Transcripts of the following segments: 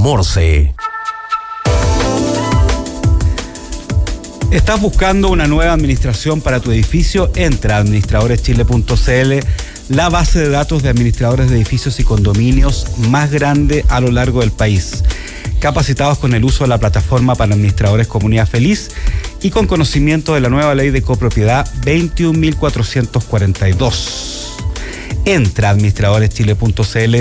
Morse. ¿Estás buscando una nueva administración para tu edificio? Entra a administradoreschile.cl, la base de datos de administradores de edificios y condominios más grande a lo largo del país. Capacitados con el uso de la plataforma para administradores Comunidad Feliz y con conocimiento de la nueva ley de copropiedad 21.442. Entra a administradoreschile.cl,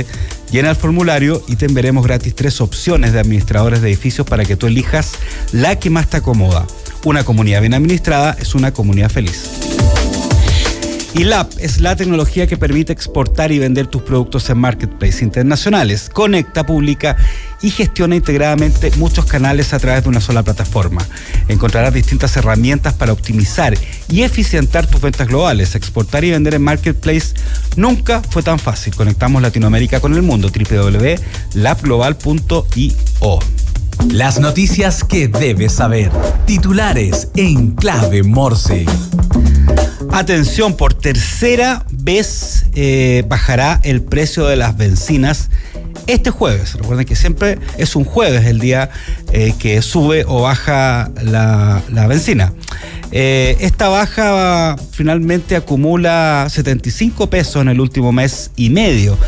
llena el formulario y te enviaremos gratis 3 opciones de administradores de edificios para que tú elijas la que más te acomoda. Una comunidad bien administrada es una comunidad feliz. ELAP es la tecnología que permite exportar y vender tus productos en marketplaces internacionales. Conecta, publica y gestiona integradamente muchos canales a través de una sola plataforma. Encontrarás distintas herramientas para optimizar y eficientar tus ventas globales. Exportar y vender en marketplace nunca fue tan fácil. Conectamos Latinoamérica con el mundo. www.labglobal.io. Las noticias que debes saber. Titulares en clave Morse. Atención, por tercera vez bajará el precio de las bencinas este jueves. Recuerden que siempre es un jueves el día que sube o baja la bencina. Esta baja finalmente acumula 75 pesos en el último mes y medio.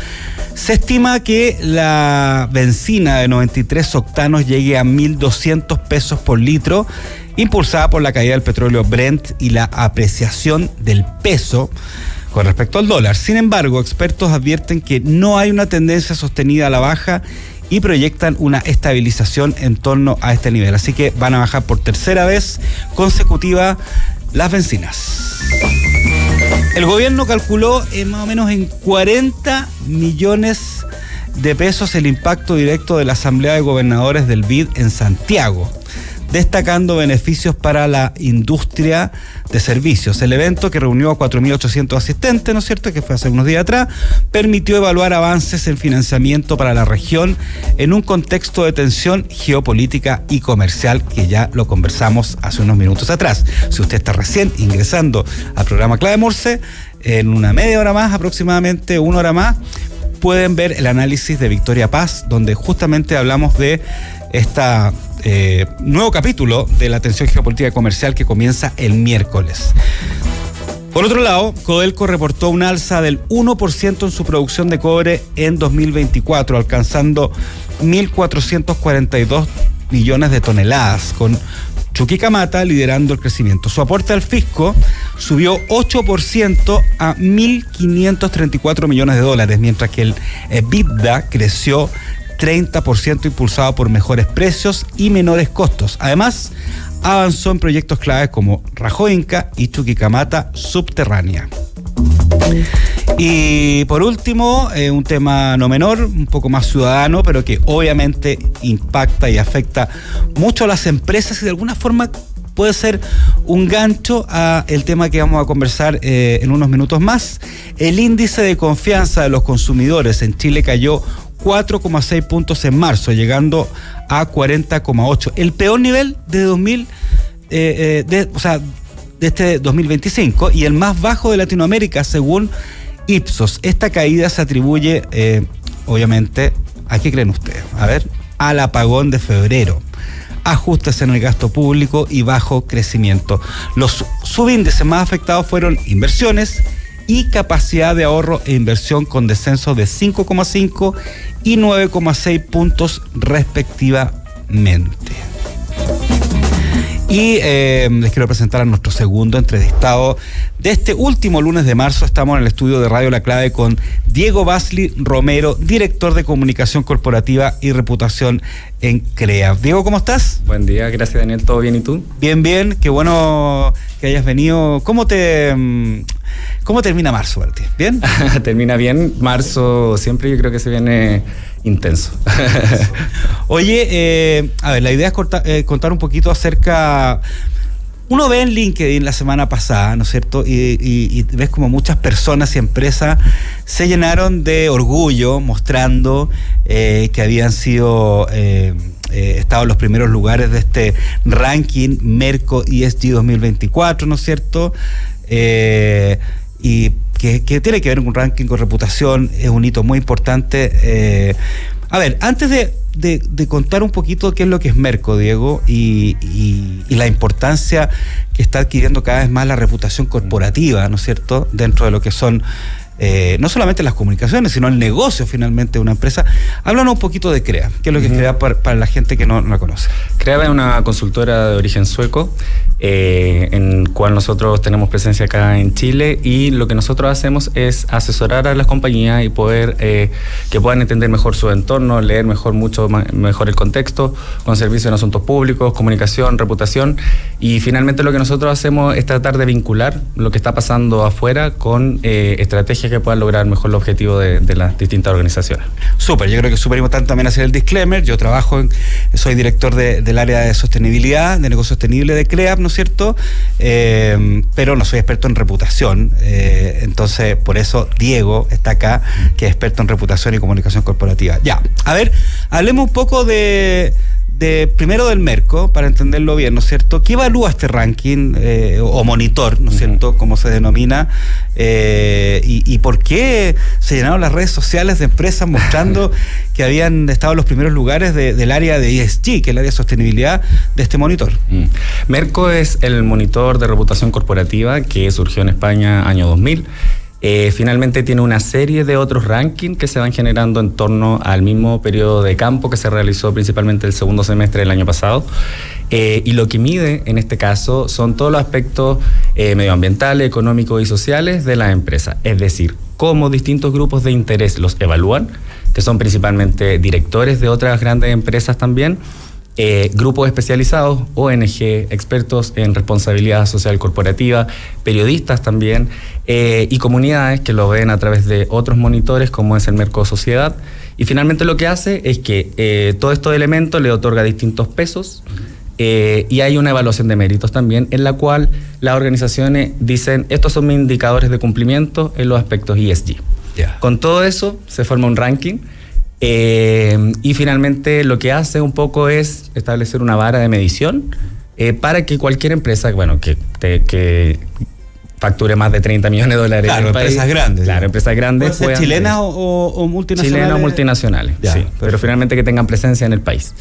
Se estima que la bencina de 93 octanos llegue a 1.200 pesos por litro, impulsada por la caída del petróleo Brent y la apreciación del peso con respecto al dólar. Sin embargo, expertos advierten que no hay una tendencia sostenida a la baja y proyectan una estabilización en torno a este nivel. Así que van a bajar por tercera vez consecutiva las bencinas. El gobierno calculó más o menos en 40 millones de pesos el impacto directo de la Asamblea de Gobernadores del BID en Santiago, destacando beneficios para la industria de servicios. El evento, que reunió a 4.800 asistentes, ¿no es cierto?, que fue hace unos días atrás, permitió evaluar avances en financiamiento para la región en un contexto de tensión geopolítica y comercial, que ya lo conversamos hace unos minutos atrás. Si usted está recién ingresando al programa Clave Morse, en una media hora más, aproximadamente 1 hora más, pueden ver el análisis de Victoria Paz, donde justamente hablamos de esta nuevo capítulo de la tensión geopolítica y comercial que comienza el miércoles. Por otro lado, Codelco reportó un alza del 1% en su producción de cobre en 2024, alcanzando 1.442 millones de toneladas, con Chuquicamata liderando el crecimiento. Su aporte al fisco subió 8% a 1.534 millones de dólares, mientras que el EBITDA creció 30%, impulsado por mejores precios y menores costos. Además, avanzó en proyectos claves como Rajo Inca y Chuquicamata Subterránea. Y por último, un tema no menor, un poco más ciudadano, pero que obviamente impacta y afecta mucho a las empresas y de alguna forma puede ser un gancho a el tema que vamos a conversar en unos minutos más. El índice de confianza de los consumidores en Chile cayó 4,6 puntos en marzo, llegando a 40,8. El peor nivel de de este 2025 y el más bajo de Latinoamérica, según Ipsos. Esta caída se atribuye, obviamente, ¿a qué creen ustedes? A ver, al apagón de febrero, ajustes en el gasto público y bajo crecimiento. Los subíndices más afectados fueron inversiones y capacidad de ahorro e inversión, con descensos de 5,5 y 9,6 puntos respectivamente. Y les quiero presentar a nuestro segundo entrevistado de este último lunes de marzo. Estamos en el estudio de Radio La Clave con Diego Basli Romero, director de Comunicación Corporativa y Reputación en CREA. Diego, ¿cómo estás? Buen día, gracias Daniel, ¿todo bien y tú? Bien, bien, qué bueno que hayas venido. ¿Cómo termina marzo para ti? ¿Bien? Termina bien, marzo siempre yo creo que se viene intenso. Oye, a ver, la idea es contar un poquito acerca. Uno ve en LinkedIn la semana pasada, ¿no es cierto? Y ves como muchas personas y empresas se llenaron de orgullo mostrando que habían sido estado en los primeros lugares de este ranking Merco ESG 2024, ¿no es cierto? Y que tiene que ver con un ranking con reputación, es un hito muy importante. A ver, antes de contar un poquito qué es lo que es Merco, Diego, y la importancia que está adquiriendo cada vez más la reputación corporativa, ¿no es cierto?, dentro de lo que son no solamente las comunicaciones, sino el negocio finalmente de una empresa. Háblanos un poquito de CREA, qué es lo que es CREA para la gente que no la conoce. CREA es una consultora de origen sueco, en cual nosotros tenemos presencia acá en Chile, y lo que nosotros hacemos es asesorar a las compañías y poder que puedan entender mejor su entorno, leer mucho mejor el contexto, con servicios en asuntos públicos, comunicación, reputación, y finalmente lo que nosotros hacemos es tratar de vincular lo que está pasando afuera con estrategias que puedan lograr mejor el objetivo de las distintas organizaciones. Súper, yo creo que es súper importante también hacer el disclaimer. Yo soy director del área de sostenibilidad, de negocio sostenible de CREA, ¿no es cierto? Pero no soy experto en reputación, entonces por eso Diego está acá, que es experto en reputación y comunicación corporativa. Ya, a ver, hablemos un poco primero del Merco, para entenderlo bien, ¿no es cierto? ¿Qué evalúa este ranking o monitor, ¿no es cierto?, como se denomina, y por qué se llenaron las redes sociales de empresas mostrando que habían estado en los primeros lugares del área de ESG, que es el área de sostenibilidad de este monitor? Merco es el monitor de reputación corporativa que surgió en España año 2000. Finalmente tiene una serie de otros rankings que se van generando en torno al mismo periodo de campo que se realizó principalmente el segundo semestre del año pasado, y lo que mide en este caso son todos los aspectos medioambientales, económicos y sociales de la empresa, es decir, cómo distintos grupos de interés los evalúan, que son principalmente directores de otras grandes empresas también, grupos especializados, ONG, expertos en responsabilidad social corporativa, periodistas también, y comunidades que lo ven a través de otros monitores como es el Merco Sociedad. Y finalmente lo que hace es que todos estos elementos le otorga distintos pesos, y hay una evaluación de méritos también en la cual las organizaciones dicen estos son mis indicadores de cumplimiento en los aspectos ESG. Yeah. Con todo eso se forma un ranking. Y finalmente lo que hace un poco es establecer una vara de medición para que cualquier empresa, que facture más de 30 millones de dólares. Claro, en el país, empresas grandes. Claro, empresas grandes. ¿Pueden ser chilenas o multinacionales? Chilenas o multinacionales, Ya, sí. perfecto. Pero finalmente que tengan presencia en el país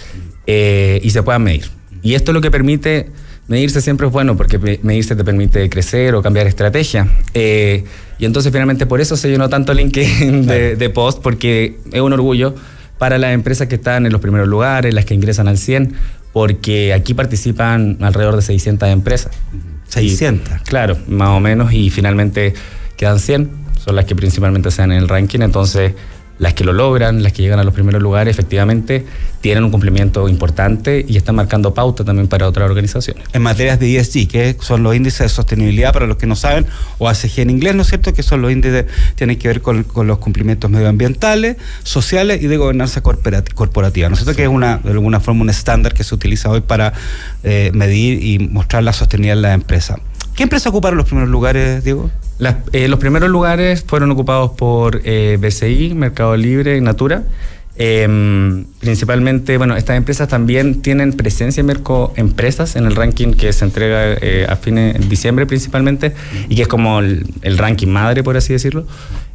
y se puedan medir. Y esto es lo que permite. Medirse siempre es bueno porque medirse te permite crecer o cambiar estrategia. Y entonces finalmente por eso se llenó tanto LinkedIn de post, porque es un orgullo para las empresas que están en los primeros lugares, las que ingresan al 100, porque aquí participan alrededor de 600 empresas. 600. Claro, más o menos, y finalmente quedan 100, son las que principalmente se dan en el ranking. Entonces las que lo logran, las que llegan a los primeros lugares, efectivamente tienen un cumplimiento importante y están marcando pauta también para otras organizaciones. En materias de ESG, que son los índices de sostenibilidad, para los que no saben, o ASG en inglés, ¿no es cierto?, que son los índices que tienen que ver con los cumplimientos medioambientales, sociales y de gobernanza corporativa, ¿no es cierto?, que es de alguna forma un estándar que se utiliza hoy para medir y mostrar la sostenibilidad de la empresa. ¿Qué empresas ocuparon los primeros lugares, Diego? Los primeros lugares fueron ocupados por BCI, Mercado Libre y Natura. Principalmente, estas empresas también tienen presencia en Merco Empresas, en el ranking que se entrega a fines de diciembre principalmente, y que es como el ranking madre, por así decirlo.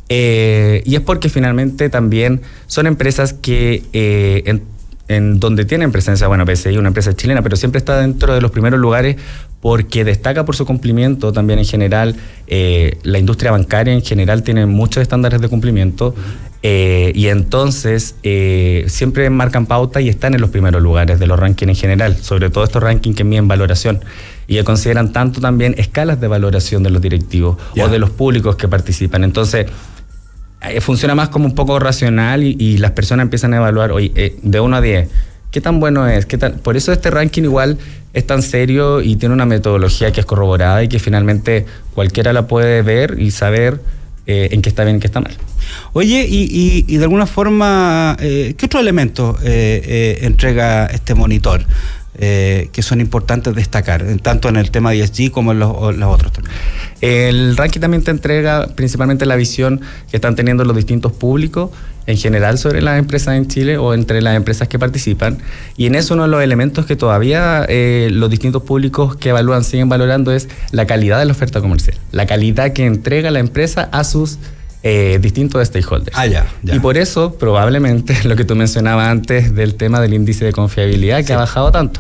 Y es porque finalmente también son empresas que en donde tienen presencia, BCI, una empresa chilena, pero siempre está dentro de los primeros lugares porque destaca por su cumplimiento también en general. La industria bancaria en general tiene muchos estándares de cumplimiento, y entonces siempre marcan pauta y están en los primeros lugares de los rankings en general, sobre todo estos rankings que miden valoración y que consideran tanto también escalas de valoración de los directivos o de los públicos que participan. Entonces funciona más como un poco racional y las personas empiezan a evaluar, oye, de 1 a 10, ¿qué tan bueno es? Por eso este ranking igual es tan serio y tiene una metodología que es corroborada y que finalmente cualquiera la puede ver y saber en qué está bien y en qué está mal. Oye, y de alguna forma, ¿qué otros elementos entrega este monitor que son importantes destacar, tanto en el tema de ESG como en los otros también? El ranking también te entrega principalmente la visión que están teniendo los distintos públicos en general sobre las empresas en Chile o entre las empresas que participan, y en eso uno de los elementos que todavía los distintos públicos que evalúan siguen valorando es la calidad de la oferta comercial, la calidad que entrega la empresa a sus distintos stakeholders. Ya. Y por eso, probablemente, lo que tú mencionabas antes del tema del índice de confiabilidad que ha bajado tanto.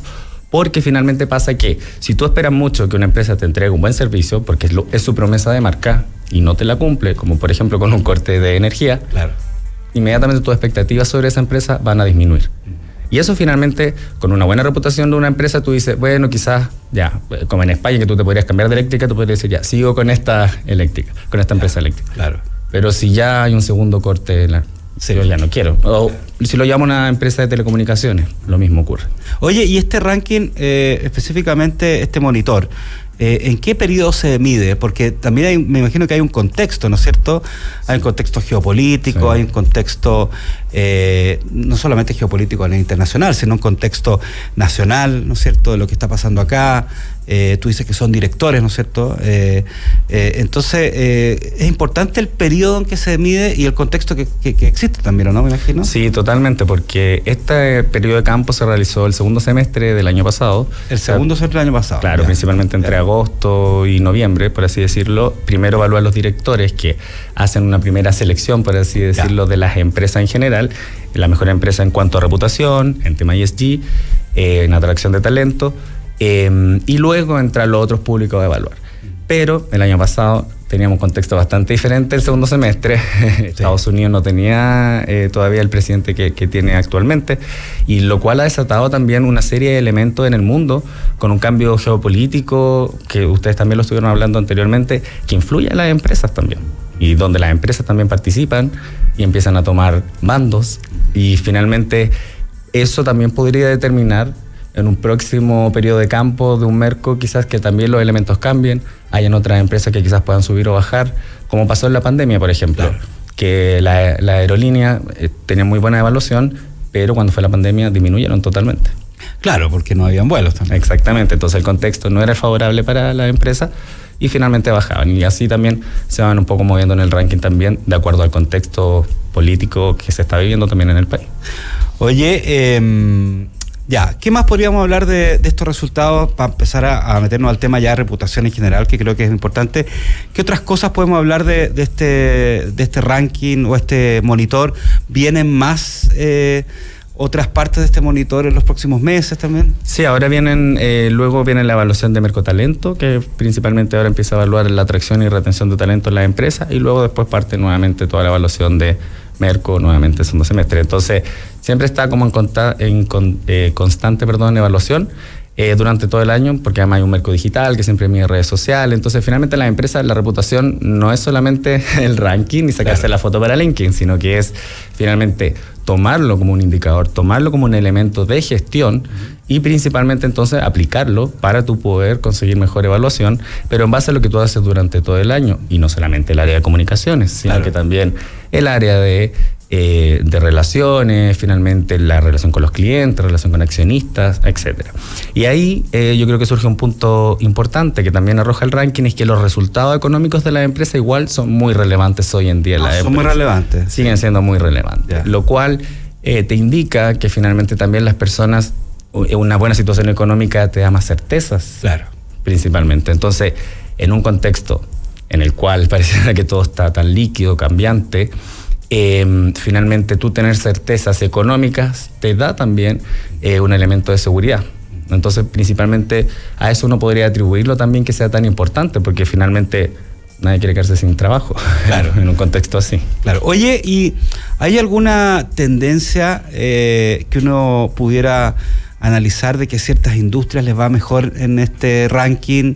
Porque finalmente pasa que si tú esperas mucho que una empresa te entregue un buen servicio, porque es su promesa de marca y no te la cumple, como por ejemplo con un corte de energía, claro, inmediatamente tus expectativas sobre esa empresa van a disminuir. Y eso finalmente, con una buena reputación de una empresa, tú dices, bueno, quizás ya, como en España que tú te podrías cambiar de eléctrica, tú podrías decir, ya, sigo con esta eléctrica, con esta empresa eléctrica. Claro. Pero si ya hay un segundo corte, yo ya no quiero. O si lo llamo una empresa de telecomunicaciones, lo mismo ocurre. Oye, y este ranking, específicamente este monitor, ¿en qué periodo se mide? Porque también me imagino que hay un contexto, ¿no es cierto? Hay un contexto geopolítico, hay un contexto no solamente geopolítico a nivel internacional, sino un contexto nacional, ¿no es cierto?, de lo que está pasando acá. Tú dices que son directores, ¿no es cierto? Entonces, es importante el periodo en que se mide y el contexto que existe también, ¿no? Me imagino. Sí, totalmente, porque este periodo de campo se realizó el segundo semestre del año pasado. El segundo semestre del año pasado. Claro, principalmente entre agosto y noviembre, por así decirlo. Primero evalúan los directores que hacen una primera selección, por así decirlo, de las empresas en general. La mejor empresa en cuanto a reputación, en tema ESG, en atracción de talento. Y luego entran los otros públicos a evaluar. Pero el año pasado teníamos un contexto bastante diferente el segundo semestre. Estados Unidos no tenía todavía el presidente que tiene actualmente, y lo cual ha desatado también una serie de elementos en el mundo, con un cambio geopolítico, que ustedes también lo estuvieron hablando anteriormente, que influye en las empresas también, y donde las empresas también participan y empiezan a tomar bandos, y finalmente eso también podría determinar en un próximo periodo de campo de un mercado, quizás que también los elementos cambien, hayan otras empresas que quizás puedan subir o bajar, como pasó en la pandemia, por ejemplo, que la aerolínea tenía muy buena evaluación, pero cuando fue la pandemia disminuyeron totalmente. Claro, porque no habían vuelos también. Exactamente, entonces el contexto no era favorable para la empresa y finalmente bajaban, y así también se van un poco moviendo en el ranking también, de acuerdo al contexto político que se está viviendo también en el país. Oye, ¿qué más podríamos hablar de estos resultados para empezar a meternos al tema ya de reputación en general, que creo que es importante? ¿Qué otras cosas podemos hablar de este ranking o este monitor? ¿Vienen más otras partes de este monitor en los próximos meses también? Sí, ahora luego viene la evaluación de Mercotalento, que principalmente ahora empieza a evaluar la atracción y retención de talento en las empresas, y luego después parte nuevamente toda la evaluación de Merco, nuevamente el segundo semestre. Entonces, siempre está como en constante evaluación durante todo el año, porque además hay un Merco digital que siempre mide redes sociales. Entonces, finalmente las empresas, la reputación no es solamente el ranking ni sacarse la foto para LinkedIn, sino que es finalmente tomarlo como un indicador, tomarlo como un elemento de gestión y principalmente entonces aplicarlo para tú poder conseguir mejor evaluación, pero en base a lo que tú haces durante todo el año, y no solamente el área de comunicaciones, sino que también el área de relaciones, finalmente la relación con los clientes, relación con accionistas, etcétera. Y ahí yo creo que surge un punto importante que también arroja el ranking, es que los resultados económicos de la empresa igual son muy relevantes hoy en día. Son muy relevantes. Siguen siendo muy relevantes, lo cual te indica que finalmente también las personas, una buena situación económica te da más certezas, principalmente. Entonces, en un contexto en el cual pareciera que todo está tan líquido, cambiante, finalmente tú tener certezas económicas te da también un elemento de seguridad. Entonces, principalmente a eso uno podría atribuirlo también que sea tan importante, porque finalmente nadie quiere quedarse sin trabajo en un contexto así. Oye, ¿y hay alguna tendencia que uno pudiera analizar de que ciertas industrias les va mejor en este ranking,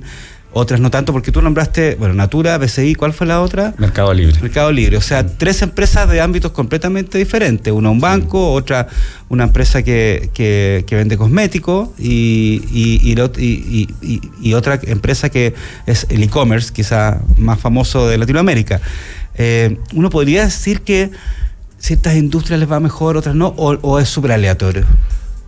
otras no tanto? Porque tú nombraste, Natura, BCI, ¿cuál fue la otra? Mercado Libre. O sea, 3 empresas de ámbitos completamente diferentes. Una un banco, otra una empresa que vende cosméticos y otra empresa que es el e-commerce, quizá más famoso de Latinoamérica. ¿Uno podría decir que ciertas industrias les va mejor, otras no? ¿O es súper aleatorio?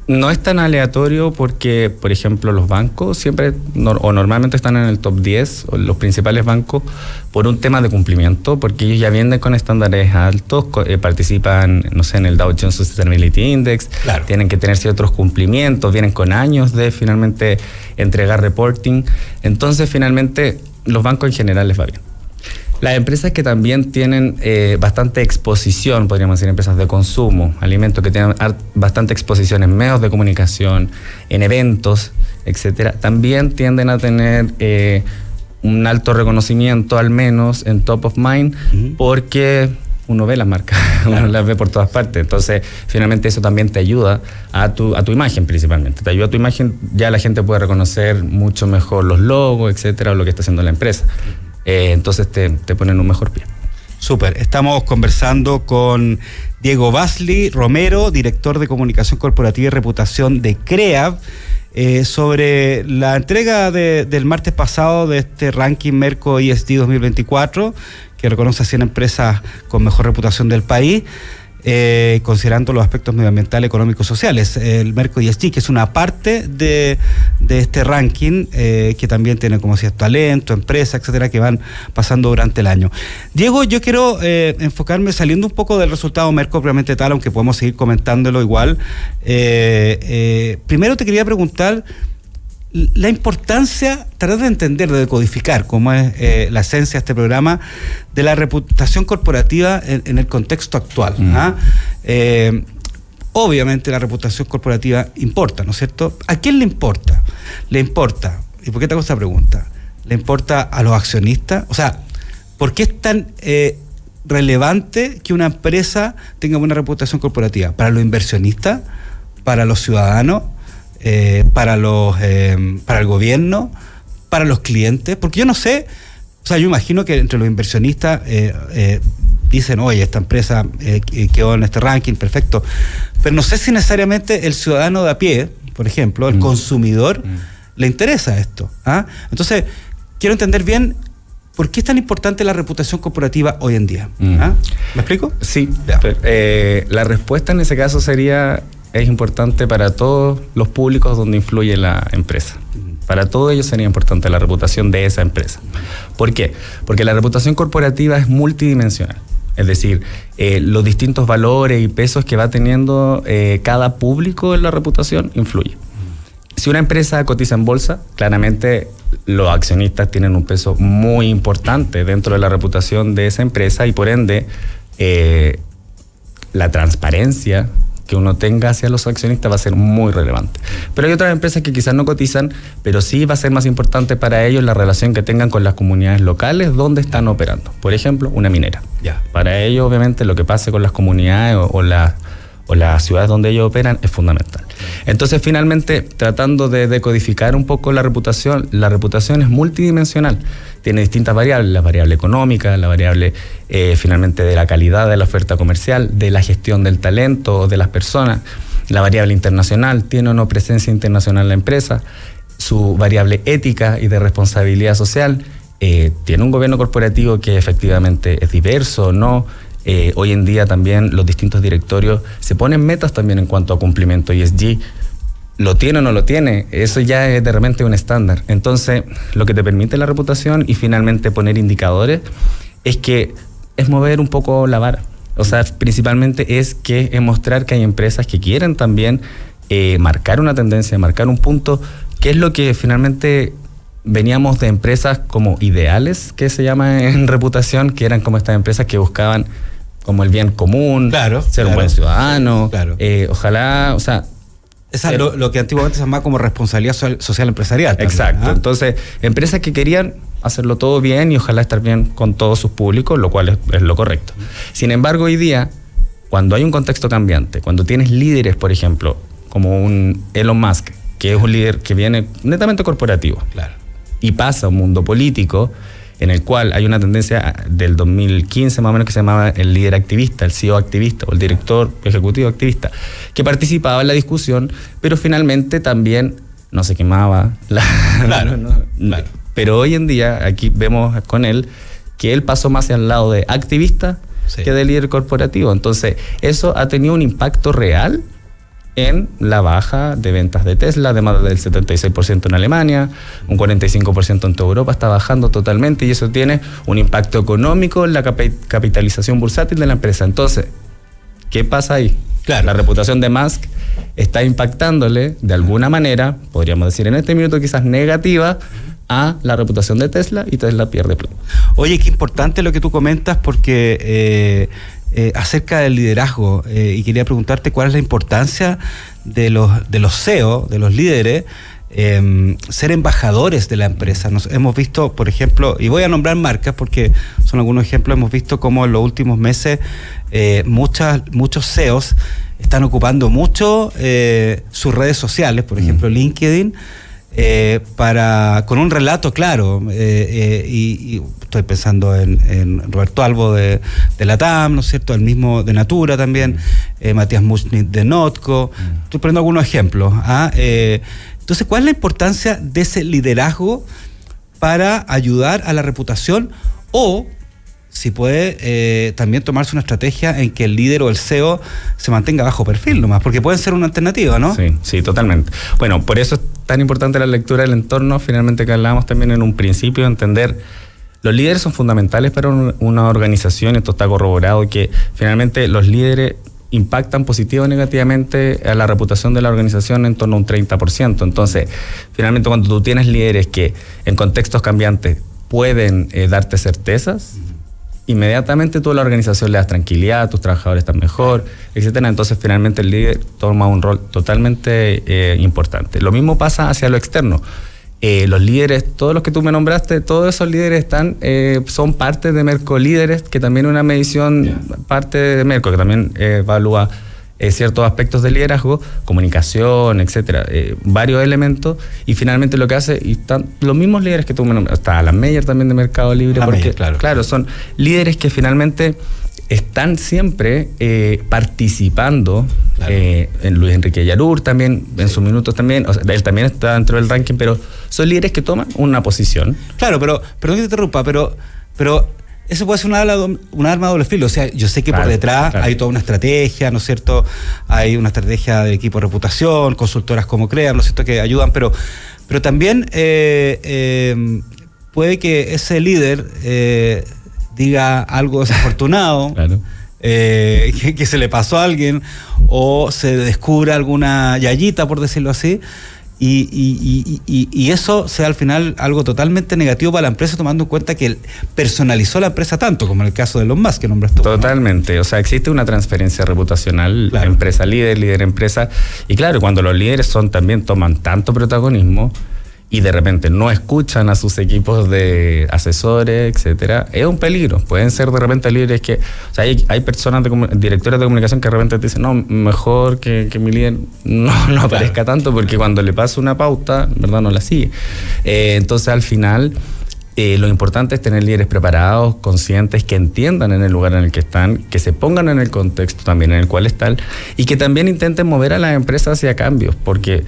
No es tan aleatorio porque, por ejemplo, los bancos siempre normalmente están en el top 10, o los principales bancos, por un tema de cumplimiento, porque ellos ya vienen con estándares altos, participan, en el Dow Jones Sustainability Index, tienen que tener ciertos cumplimientos, vienen con años de finalmente entregar reporting. Entonces, finalmente, los bancos en general les va bien. Las empresas que también tienen bastante exposición, podríamos decir, empresas de consumo, alimentos que tienen bastante exposición en medios de comunicación, en eventos, etcétera, también tienden a tener un alto reconocimiento, al menos en top of mind, porque uno ve las marcas, uno las ve por todas partes. Entonces, finalmente eso también te ayuda a tu imagen principalmente. Te ayuda a tu imagen, ya la gente puede reconocer mucho mejor los logos, etcétera, o lo que está haciendo la empresa. Entonces te ponen un mejor pie. Súper. Estamos conversando con Diego Basli Romero, director de Comunicación Corporativa y Reputación de CREAV, sobre la entrega del martes pasado de este ranking Merco ESG 2024, que reconoce a 100 empresas con mejor reputación del país, considerando los aspectos medioambientales, económicos y sociales. El Merco ESG, que es una parte de este ranking, que también tiene, como decías, talento, empresas, etcétera, que van pasando durante el año. Diego, yo quiero enfocarme, saliendo un poco del resultado Merco propiamente tal, aunque podemos seguir comentándolo igual. Primero te quería preguntar la importancia, tratar de entender, de decodificar, como es la esencia de este programa, de la reputación corporativa en el contexto actual. Obviamente la reputación corporativa importa, ¿no es cierto? ¿A quién le importa? Le importa, ¿y por qué te hago esta pregunta? ¿Le importa a los accionistas? O sea, ¿por qué es tan relevante que una empresa tenga buena reputación corporativa? ¿Para los inversionistas? ¿Para los ciudadanos? Para el gobierno, para los clientes, porque yo no sé, o sea, yo imagino que entre los inversionistas dicen, oye, esta empresa quedó en este ranking, perfecto, pero no sé si necesariamente el ciudadano de a pie, por ejemplo, el consumidor, le interesa esto. Entonces, quiero entender bien por qué es tan importante la reputación corporativa hoy en día. ¿Me explico? Sí, la respuesta en ese caso sería: es importante para todos los públicos donde influye la empresa. Para todos ellos sería importante la reputación de esa empresa. ¿Por qué? Porque la reputación corporativa es multidimensional. Es decir, los distintos valores y pesos que va teniendo cada público en la reputación influye. Si una empresa cotiza en bolsa, claramente los accionistas tienen un peso muy importante dentro de la reputación de esa empresa y por ende la transparencia que uno tenga hacia los accionistas va a ser muy relevante. Pero hay otras empresas que quizás no cotizan, pero sí va a ser más importante para ellos la relación que tengan con las comunidades locales donde están operando. Por ejemplo, una minera. Para ellos, obviamente, lo que pase con las comunidades o las ciudades donde ellos operan es fundamental. Entonces, finalmente, tratando de decodificar un poco la reputación es multidimensional. Tiene distintas variables: la variable económica, la variable finalmente de la calidad de la oferta comercial, de la gestión del talento, de las personas, la variable internacional, tiene o no presencia internacional la empresa, su variable ética y de responsabilidad social, tiene un gobierno corporativo que efectivamente es diverso o no. Hoy en día también los distintos directorios se ponen metas también en cuanto a cumplimiento ESG. ¿Lo tiene o no lo tiene? Eso ya es de repente un estándar. Entonces, lo que te permite la reputación y finalmente poner indicadores es mover un poco la vara. O sea, principalmente es mostrar que hay empresas que quieren también marcar una tendencia, marcar un punto, que es lo que finalmente veníamos de empresas como ideales, que se llama en reputación, que eran como estas empresas que buscaban como el bien común, ser un buen ciudadano, ojalá, o sea... lo que antiguamente se llamaba como responsabilidad social empresarial. También. Exacto. Entonces, empresas que querían hacerlo todo bien y ojalá estar bien con todos sus públicos, lo cual es lo correcto. Sin embargo, hoy día, cuando hay un contexto cambiante, cuando tienes líderes, por ejemplo, como un Elon Musk, que es un líder que viene netamente corporativo, y pasa a un mundo político en el cual hay una tendencia del 2015 más o menos que se llamaba el líder activista, el CEO activista o el director ejecutivo activista, que participaba en la discusión, pero finalmente también no se quemaba. Pero hoy en día aquí vemos con él que él pasó más hacia el lado de activista que de líder corporativo. Entonces eso ha tenido un impacto real en la baja de ventas de Tesla, de más del 76% en Alemania, un 45% en toda Europa, está bajando totalmente y eso tiene un impacto económico en la capitalización bursátil de la empresa. Entonces, ¿qué pasa ahí? La reputación de Musk está impactándole de alguna manera, podríamos decir en este minuto quizás negativa, a la reputación de Tesla y Tesla pierde plata. Oye, qué importante lo que tú comentas porque acerca del liderazgo y quería preguntarte cuál es la importancia de los CEO, de los líderes, ser embajadores de la empresa. Hemos visto, por ejemplo, y voy a nombrar marcas porque son algunos ejemplos, hemos visto cómo en los últimos meses muchos CEOs están ocupando mucho sus redes sociales, por ejemplo LinkedIn, con un relato claro, y estoy pensando en Roberto Albo de Latam, ¿no es cierto?, el mismo de Natura también, Matías Muschnitt de Notco, estoy poniendo algunos ejemplos. Entonces, ¿cuál es la importancia de ese liderazgo para ayudar a la reputación? O si puede también tomarse una estrategia en que el líder o el CEO se mantenga bajo perfil nomás, porque pueden ser una alternativa, ¿no? Sí, totalmente. Bueno, por eso es tan importante la lectura del entorno, finalmente, que hablábamos también en un principio, entender los líderes son fundamentales para una organización. Esto está corroborado, que finalmente los líderes impactan positivo o negativamente a la reputación de la organización en torno a un 30%. Entonces, finalmente, cuando tú tienes líderes que en contextos cambiantes pueden darte certezas, inmediatamente tú a la organización le das tranquilidad, tus trabajadores están mejor, etcétera. Entonces, finalmente, el líder toma un rol totalmente importante. Lo mismo pasa hacia lo externo. Los líderes, todos los que tú me nombraste, todos esos líderes son parte de Merco Líderes, que también es una medición parte de Merco, que también evalúa ciertos aspectos de liderazgo, comunicación, etcétera, varios elementos, y finalmente lo que hace, y están los mismos líderes que tú me nombraste, está Alan Meyer también de Mercado Libre, porque claro, son líderes que finalmente están siempre participando, en Luis Enrique Yarur también, en sus minutos también, o sea, él también está dentro del ranking, pero son líderes que toman una posición. Claro, pero perdón que te interrumpa, pero eso puede ser un arma de doble filo. O sea, yo sé que por detrás hay toda una estrategia, ¿no es cierto? Hay una estrategia de equipo de reputación, consultoras como Cream, ¿no es cierto?, que ayudan, pero también puede que ese líder diga algo desafortunado, que se le pasó a alguien, o se descubra alguna yayita, por decirlo así, y eso sea al final algo totalmente negativo para la empresa, tomando en cuenta que él personalizó la empresa tanto, como en el caso de Elon Musk que nombras tú. Totalmente, ¿no? O sea, existe una transferencia reputacional, empresa líder empresa, y claro, cuando los líderes también toman tanto protagonismo y de repente no escuchan a sus equipos de asesores, etcétera, es un peligro. Pueden ser de repente líderes que, o sea, hay personas, directores de comunicación que de repente te dicen, no, mejor que mi líder no aparezca tanto, porque cuando le pasa una pauta, ¿verdad?, no la sigue. Entonces, al final, lo importante es tener líderes preparados, conscientes, que entiendan en el lugar en el que están, que se pongan en el contexto también en el cual están, y que también intenten mover a las empresas hacia cambios, porque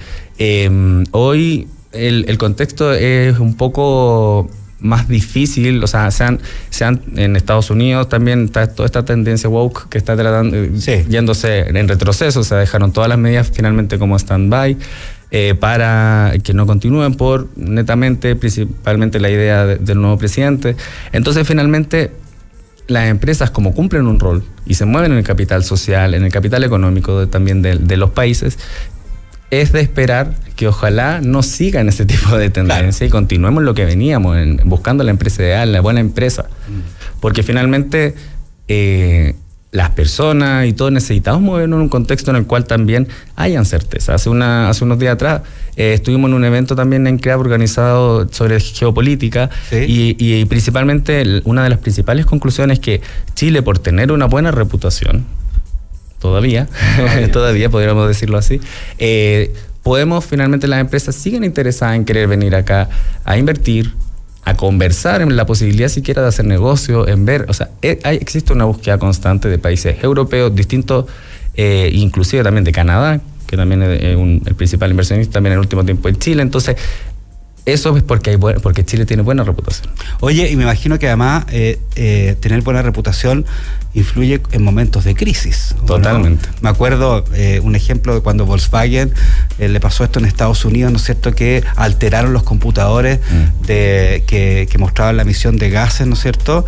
hoy el contexto es un poco más difícil. O sea, sean en Estados Unidos también está toda esta tendencia woke que está tratando, yéndose en retroceso. O sea, dejaron todas las medidas finalmente como stand-by para que no continúen por netamente, principalmente la idea del nuevo presidente. Entonces, finalmente, las empresas, como cumplen un rol y se mueven en el capital social, en el capital económico también de los países, es de esperar que ojalá no sigan ese tipo de tendencia y continuemos lo que veníamos, buscando la empresa ideal, la buena empresa. Porque finalmente las personas y todos necesitamos movernos en un contexto en el cual también hayan certeza. Hace unos días atrás estuvimos en un evento también en CREAP organizado sobre geopolítica, y principalmente una de las principales conclusiones es que Chile, por tener una buena reputación, todavía podríamos decirlo así, podemos, finalmente las empresas siguen interesadas en querer venir acá a invertir, a conversar en la posibilidad siquiera de hacer negocio, en ver, o sea, existe una búsqueda constante de países europeos distintos, inclusive también de Canadá, que también es el principal inversionista también en el último tiempo en Chile. Entonces, eso es porque Chile tiene buena reputación. Oye, y me imagino que además tener buena reputación influye en momentos de crisis. Totalmente. ¿No? Me acuerdo un ejemplo de cuando Volkswagen le pasó esto en Estados Unidos, ¿no es cierto?, que alteraron los computadores que mostraban la emisión de gases, ¿no es cierto?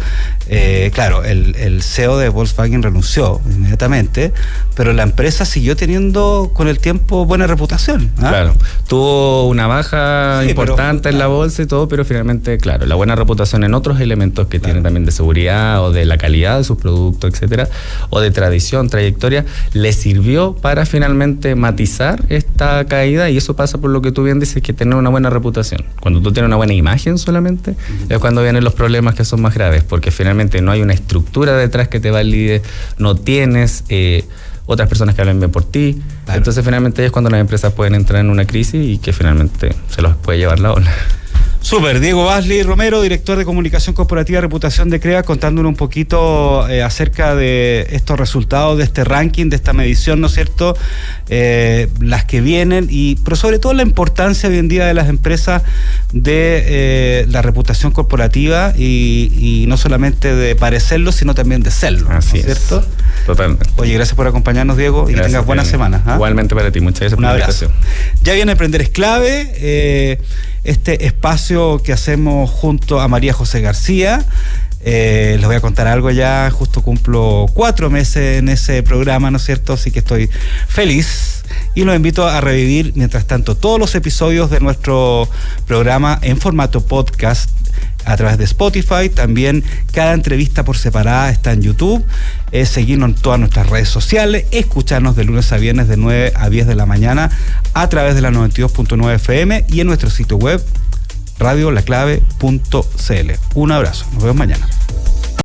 Claro, el CEO de Volkswagen renunció inmediatamente, pero la empresa siguió teniendo con el tiempo buena reputación. Claro, tuvo una baja importante en la bolsa y todo, pero finalmente, claro, la buena reputación en otros elementos que tiene también de seguridad o de la calidad de sus productos, etcétera, o de tradición, trayectoria, le sirvió para finalmente matizar esta caída, y eso pasa por lo que tú bien dices, que tener una buena reputación. Cuando tú tienes una buena imagen solamente, es cuando vienen los problemas que son más graves, porque finalmente no hay una estructura detrás que te valide, no tienes otras personas que hablen bien por ti. Claro. Entonces finalmente es cuando las empresas pueden entrar en una crisis y que finalmente se los puede llevar la ola. Súper, Diego Basley Romero, director de Comunicación Corporativa y Reputación de CREA, contándonos un poquito acerca de estos resultados, de este ranking, de esta medición, ¿no es cierto? Las que vienen, pero sobre todo la importancia hoy en día de las empresas de la reputación corporativa y no solamente de parecerlo, sino también de serlo. Así ¿no es cierto? Totalmente. Oye, gracias por acompañarnos, Diego, y gracias, que tengas buena semana. Igualmente para ti, muchas gracias por la invitación. Ya viene Emprender es Clave, este espacio que hacemos junto a María José García. Les voy a contar algo ya, justo cumplo 4 meses en ese programa, ¿no es cierto? Así que estoy feliz y los invito a revivir, mientras tanto, todos los episodios de nuestro programa en formato podcast a través de Spotify. También cada entrevista por separada está en YouTube. Seguirnos en todas nuestras redes sociales, escucharnos de lunes a viernes de 9 a 10 de la mañana a través de la 92.9 FM y en nuestro sitio web radiolaclave.cl. Un abrazo, nos vemos mañana.